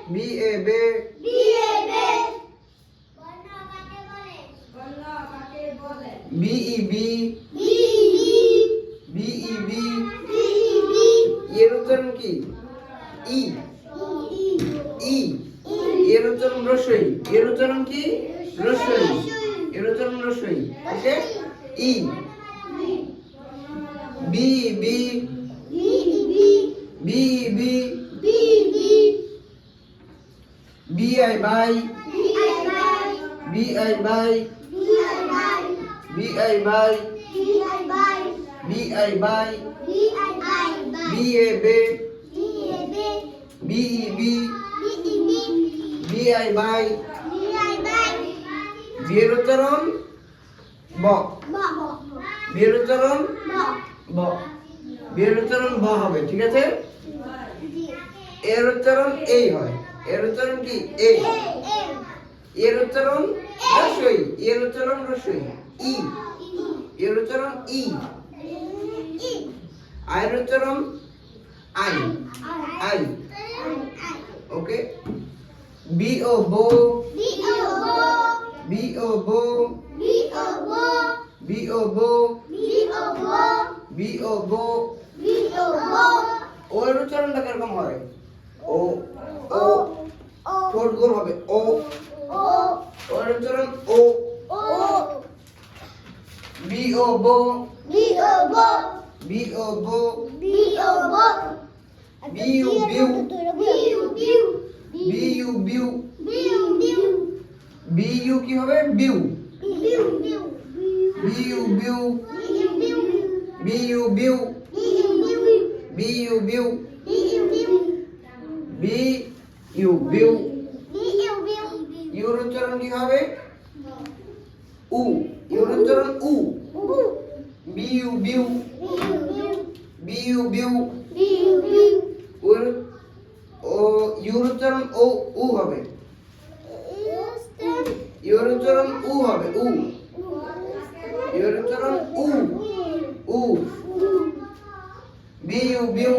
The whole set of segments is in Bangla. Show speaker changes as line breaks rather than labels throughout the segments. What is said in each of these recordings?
বি এ বে বি ই বি বি ই বি এর উচ্চারণ কি ই ই এর উচ্চারণ রস্বই এর উচ্চারণ কি রস্বই এর উচ্চারণ রস্বই ওকে ই B B B B B I বাই বি আই বাই বি আই বাই বি আই বাই বি এ বে B E B B I বাই বিয়ের উচ্চারণ ব বিয়ের উচ্চারণ ব বিয়ের উচ্চারণ ব হবে ঠিক আছে এর উচ্চারণ এই হয় এর উচ্চারণ কি এ এর উচ্চারণ রস্বই এর উচ্চারণ রস্বই ই এর উচ্চারণ ই আয়ের উচ্চারণ I I okay B O বো বি ও বো বি ও বো বি ও বো ও এর উচ্চারণটা কিরকম হয় ও ও ঠোঁট গোল হবে ও ও এর উচ্চারণ ও বি ও বো বি ও বো বি ইউ বিউ বি ইউ বিউ বি ইউ কি হবে বিউ বি ইউ বিউ বি ইউ বিউ বি ইউ বিউ বি ইউ বিউ ইউর উচ্চারণ কি হবে উ ইউর উচ্চারণ উ বি ইউ বিউ বি ইউ বিউ ওর ও ইউর উচ্চারণ ও উ হবে ইউর উচ্চারণ উ হবে উ ইউর উচ্চারণ উ উ বি ইউ বিউ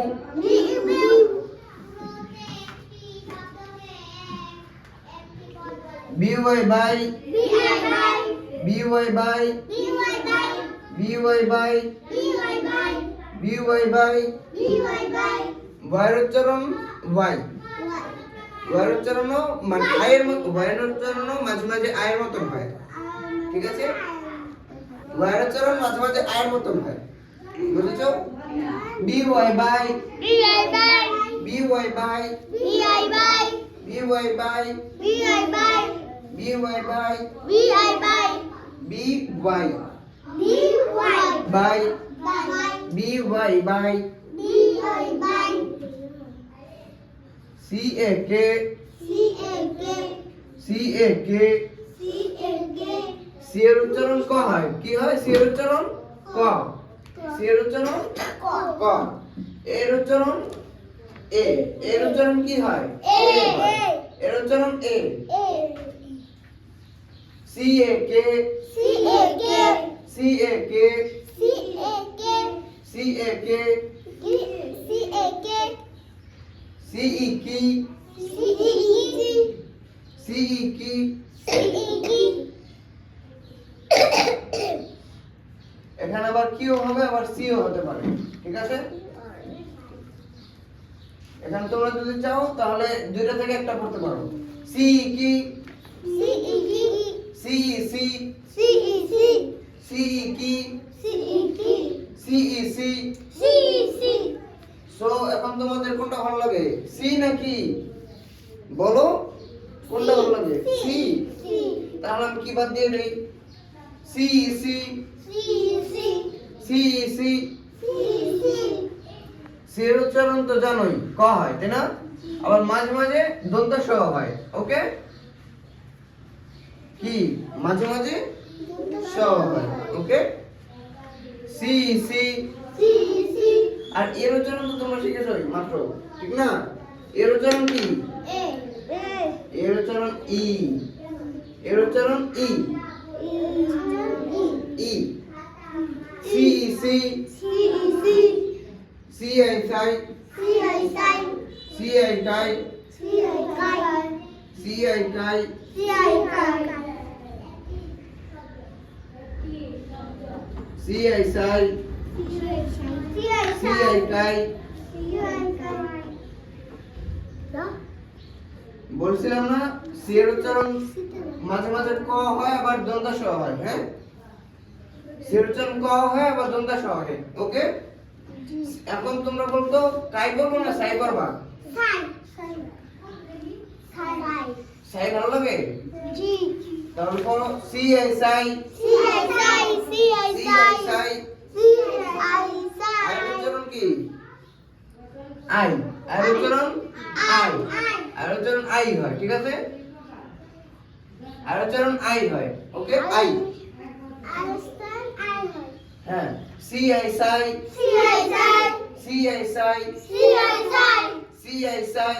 B Y by B Y by B Y by B Y বাই ওয়াইয়ের উচ্চারণ ওয়াই ওয়াইয়ের উচ্চারণও মানে আয়ের মতো ওয়াইয়ের উচ্চারণও মাঝে মাঝে আয়ের মতন হয় ঠিক আছে ওয়াইয়ের উচ্চারণ মাঝে মাঝে আয়ের মতন হয় বুঝেছো B Y by B Y by B Y by B Y by B Y by B Y by B Y by C A K C A K C এর উচ্চারণ ক হয় কি হয় সি এর উচ্চারণ ক সি এর উচ্চারণ ক এর উচ্চারণ এ এর উচ্চারণ কি হয় এর উচ্চারণ এ C A K C A K C A K C E কি সি ই কি এখানে আবার কিও হবে আবার সিও হতে পারে ঠিক আছে এখানে তোমরা যদি চাও তাহলে দুইটা থেকে একটা পড়তে পারো সি কি সি সি সি কি সি সো এখন তোমাদের কোনটা ভালো লাগে সি নাকি বলো কোনটা ভালো লাগে সি তাহলে আমি কি বাদ দিয়ে দেই C C C C C এর উচ্চারণ তো জানোই ক হয় তাই না আবার মাঝে মাঝে দন্ত স হয় ওকে কি মাঝে মাঝে স হয় ওকে সি সি আর এর উচ্চারণ তো তোমরা শিখেছো মাত্র ঠিক না এর উচ্চারণ কি এর উচ্চারণ ই এর উচ্চারণ ই ই সি সি সি আই সাই সি আই টাই CI kai, CI sai, CI kai। বলছিলাম না সি এর উচ্চারণ মাঝে মাঝে ক হয় আবার দন্তাস হয়, হ্যাঁ সি এর উচ্চারণ ক হয় আবার দন্তাস হয়। ওকে, এখন তোমরা বলতো কাই করবো না সাই করবা? সাই ভালো লাগে? তাহলে করো সি আই সাই, আই উচ্চারণ কি? আই, আই উচ্চারণ আই, আর উচ্চারণ আই হয়, ঠিক আছে? আর উচ্চারণ আই হয়। ওকে, আই, হ্যাঁ সি আই সাই, সি আই সাই, সি আই সাই, সি আই সাই,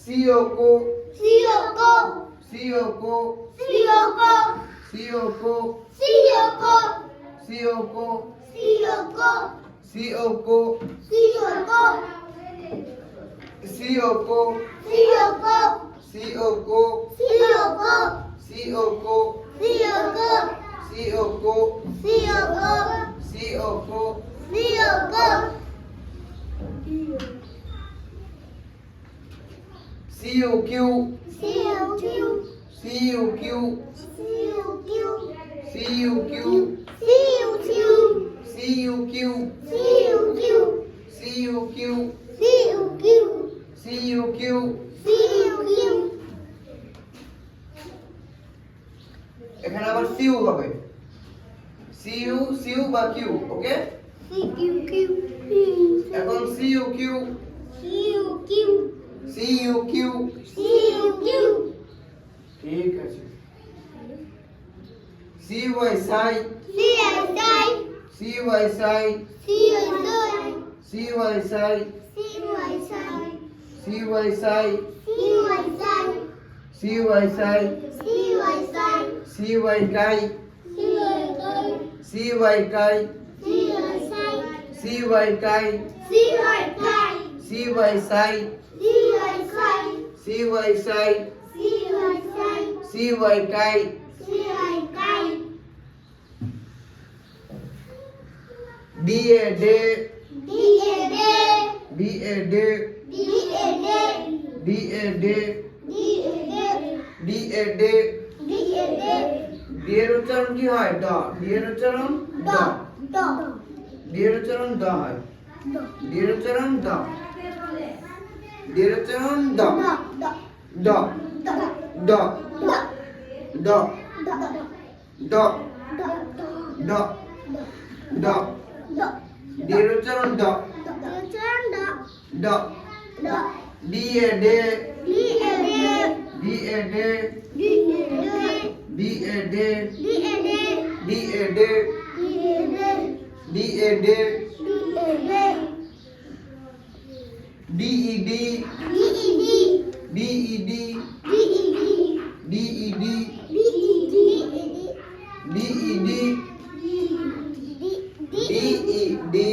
সিওকো, সিওকো, সিওকো, সিওকো, সিওকো, সিওকো, সিওকো, সিওকো, সিওকো, সিওকো, সিওকিউ, সিওকিউ, সিওকিউ, সিওকিউ, সিওকিউ। এখানে আবার সিউ হবে, সিউ, সিউ বা কিউ। ওকে, এখন সিওকিউ, সিওকিউ, ঠিক আছে। সিওয়াই সাই, সিওয়াই সাই, সিওয়াই সাই, সিওয়াই সাই, সিওয়াই সাই, সিওয়াই কাই, সিওয়াই কাই, সিওয়াই কাই, সিওয়াই সাই, সিওয়াই সাই, সিওয়াই কাই। D A day, D A day, D A day, D A day, D এর উচ্চারণ কি হয়? ড। ডি এর উচ্চারণ ড, ডি এর উচ্চারণ ড হয়, ডি এর উচ্চারণ ড, ডি এর উচ্চারণ ড, ড, ড, ড, ড, ড, ড, ডি এর উচ্চারণ ড, ড, D A day, D A day, D A day, D A day, D A day, D E D, D E D, D E D, D E D, D E D,